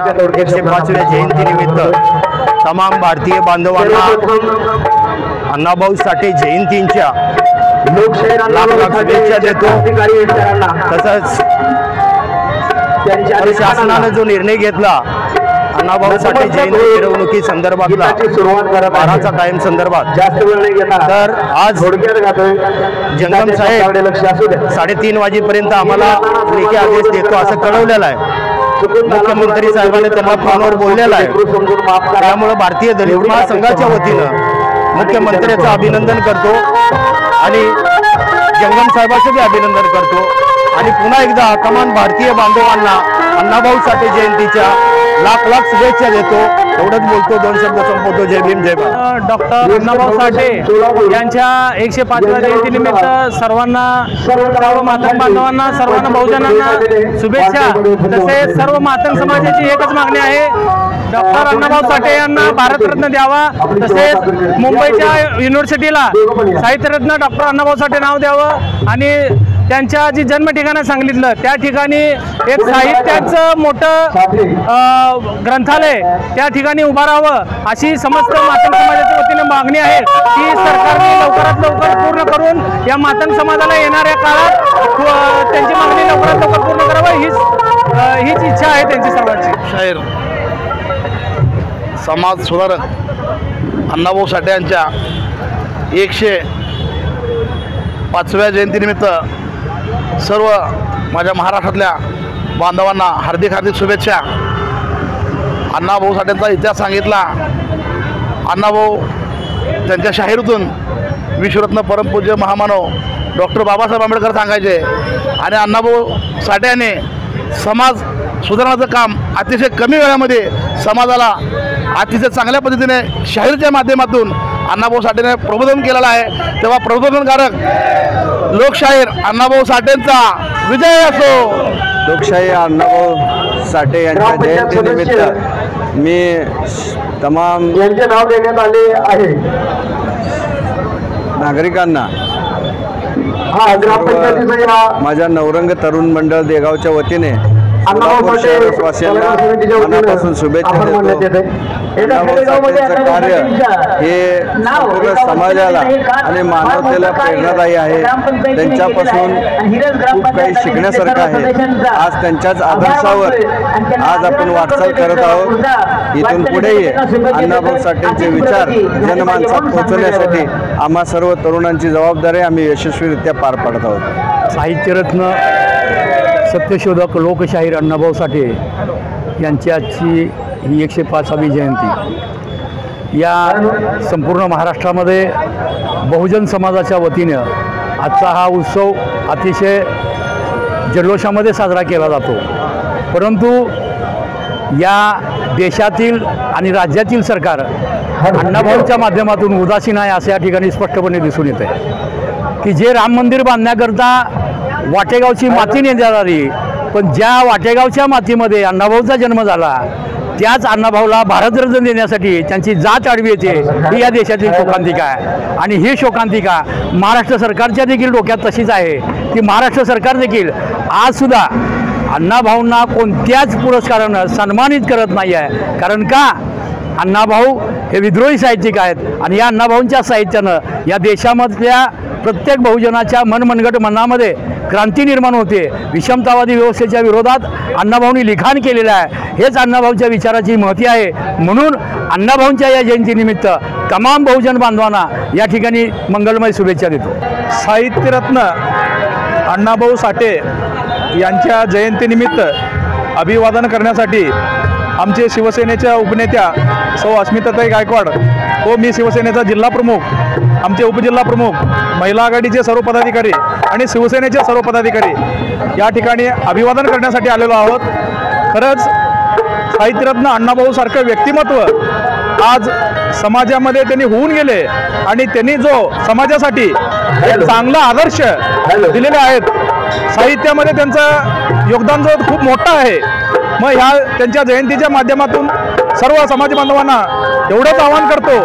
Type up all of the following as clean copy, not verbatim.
105व्या जयंतीनिमित्त तमाम भारतीय बांधवांना अण्णाभाऊ साठे जयंतींच्या लाख लाख शुभेच्छा देतो। तसंच शासनाने जो निर्णय घेतला अण्णाभाऊ साठे जयंती मिरवणुकी संदर्भातला 12चा टाइम संदर्भात, तर आज जंगम साहेब 3:30 वाजेपर्यंत आम्हाला लेखी आदेश देतो असं कळवलेलं आहे। मुख्यमंत्री साहेबांनी त्यांना फोनवर बोललेलं आहे। त्यामुळे भारतीय दलित महासंघाच्या वतीनं मुख्यमंत्र्याचं अभिनंदन करतो आणि जंगम साहेबांचं बी अभिनंदन करतो आणि पुन्हा एकदा तमाम भारतीय बांधवांना अण्णाभाऊ साठे जयंतीच्या लाख लाख शुभेच्छा देतो। एवढंच बोलतो, 2 शब्द संपवतो। जय भीम जय भारत। डॉक्टर अण्णाभाऊ साठे यांच्या 105व्या जयंतीनिमित्त सर्वांना, सर्व मातंग बांधवांना, सर्वांना बहुजनांना शुभेच्छा। तसेच सर्व मातंग समाजाची एकच मागणी आहे, डॉक्टर अण्णाभाऊ साठे यांना भारतरत्न द्यावा। तसेच मुंबईच्या युनिव्हर्सिटीला साहित्यरत्न डॉक्टर अण्णाभाऊ साठे नाव द्यावं आणि त्यांच्या जी जन्म ठिकाण सांगितलं त्या ठिकाणी एक साहित्याचं मोठं ग्रंथालय त्या ठिकाणी उभारावं अशी समस्त मातंग समाजाच्या वतीने मागणी आहे की सरकारने लवकरात लवकर पूर्ण करून या मातंग समाजाला येणाऱ्या काळात त्यांची मागणी लवकरात लवकर पूर्ण करावं हीच इच्छा आहे त्यांची सर्वांची। शाहीर समाज सुधारक अण्णाभाऊ साठे यांच्या 105व्या जयंतीनिमित्त सर्व माझ्या महाराष्ट्रातल्या बांधवांना हार्दिक हार्दिक शुभेच्छा। अण्णाभाऊ साठेंचा इतिहास सांगितला। अण्णाभाऊ त्यांच्या शाहिरीतून विश्वरत्न परमपूज्य महामानव डॉक्टर बाबासाहेब आंबेडकर सांगायचे आणि अण्णाभाऊ साठे यांनी समाज सुधारण्याचं काम अतिशय कमी वेळामध्ये समाजाला अतिशय चांगल्या पद्धतीने शाहिरीच्या माध्यमातून अण्णाभाऊ साठेने प्रबोधन केलेलं आहे। तेव्हा प्रबोधनकारक लोकशाहीर अण्णाभाऊ साठेंचा विजय असो। लोकशाही अण्णाभाऊ साठे यांच्या जयंतीनिमित्त मी तमाम यांचे नाव देण्यात आले आहे नागरिकांना, माझ्या नवरंग तरुण मंडळ देगावच्या वतीने मनापासून शुभेच्छा देतो। अण्णाभाऊ कार्य हे संपूर्ण समाजाला आणि मानवतेला प्रेरणादायी आहे। त्यांच्यापासून खूप काही शिकण्यासारखं आहे। आज त्यांच्याच आदर्शावर आज आपण वाटचाल करत आहोत। इथून पुढेही अण्णाभाऊ साठेंचे विचार जनमानसात पोहोचवण्यासाठी आम्हा सर्व तरुणांची जबाबदारी आम्ही यशस्वीरित्या पार पाडत आहोत। साहित्यरत्न सत्यशोधक लोकशाहीर अण्णाभाऊ साठे यांची आजची ही 105वी जयंती या संपूर्ण महाराष्ट्रामध्ये बहुजन समाजाच्या वतीनं आजचा हा उत्सव अतिशय जल्लोषामध्ये साजरा केला जातो। परंतु या देशातील आणि राज्यातील सरकार अण्णाभाऊंच्या माध्यमातून उदासीन आहे असं या ठिकाणी स्पष्टपणे दिसून येत आहे की जे राम मंदिर बांधण्याकरता वाटेगावची माती नेण्यात आली, पण ज्या वाटेगावच्या मातीमध्ये अण्णाभाऊचा जन्म झाला त्याच अण्णाभाऊला भारतरत्न देण्यासाठी त्यांची जात आडवी येते ही या देशातील शोकांतिका आहे। आणि ही शोकांतिका महाराष्ट्र सरकारच्या देखील डोक्यात तशीच आहे की महाराष्ट्र सरकार देखील आजसुद्धा अण्णाभाऊंना कोणत्याच पुरस्कारानं सन्मानित करत नाही आहे। कारण का? अण्णाभाऊ हे विद्रोही साहित्यिक आहेत आणि या अण्णाभाऊंच्या साहित्यानं या देशामधल्या प्रत्येक बहुजनाच्या मनमनगट मनामध्ये क्रांती निर्माण होते। विषमतावादी व्यवस्थेच्या विरोधात अण्णाभाऊंनी लिखाण केलेलं आहे। हेच अण्णाभाऊंच्या विचाराची महती आहे। म्हणून अण्णाभाऊंच्या या जयंतीनिमित्त तमाम बहुजन बांधवांना या ठिकाणी मंगलमय शुभेच्छा देतो। साहित्यरत्न अण्णाभाऊ साठे यांच्या जयंतीनिमित्त अभिवादन करण्यासाठी आमचे शिवसेनेच्या उपनेत्या सौ अस्मिताताई गायकवाड व मी शिवसेनेचा जिल्हा प्रमुख, आमचे उपजिल्हा प्रमुख, महिला आघाडीचे सर्व पदाधिकारी आणि शिवसेनेचे सर्व पदाधिकारी या ठिकाणी अभिवादन करण्यासाठी आलेलो आहोत। खरंच साहित्यरत्न अण्णाभाऊसारखं व्यक्तिमत्व आज समाजामध्ये त्यांनी होऊन गेले आणि त्यांनी जो समाजासाठी एक चांगला आदर्श दिलेले आहेत, साहित्यामध्ये त्यांचं योगदान जो खूप मोठं आहे। मग ह्या त्यांच्या जयंतीच्या माध्यमातून सर्व समाज बांधवांना एवढंच आवाहन करतो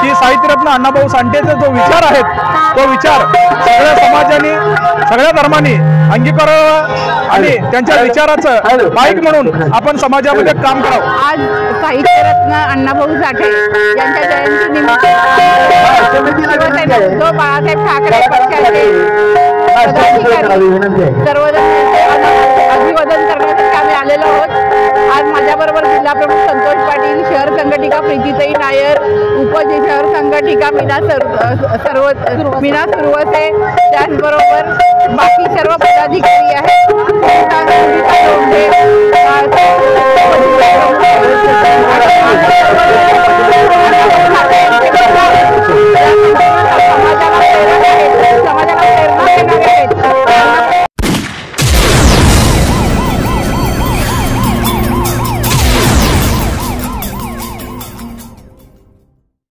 की साहित्यरत्न अण्णाभाऊ साठेचे जो विचार आहेत तो विचार सगळ्या समाजाने सगळ्या धर्मांनी अंगीकारावा आणि त्यांच्या विचाराचं बाईक म्हणून आपण समाजामध्ये काम करावं। आज साहित्यरत्न अण्णाभाऊ साठे यांच्या जयंतीनिमित्त शिवसेना उद्धव बाळासाहेब ठाकरे पक्षाचे सर्वजण अभिवादन करण्यासाठी आम्ही आलेलो आहोत। आज माझ्याबरोबर जिल्हाप्रमुख संतोष पाटील, शहर संघटिका प्रीतीताई नायर, शहर संघटिका मीना सुरवसे, त्याचबरोबर बाकी सर्व पदाधिकारी आहेत।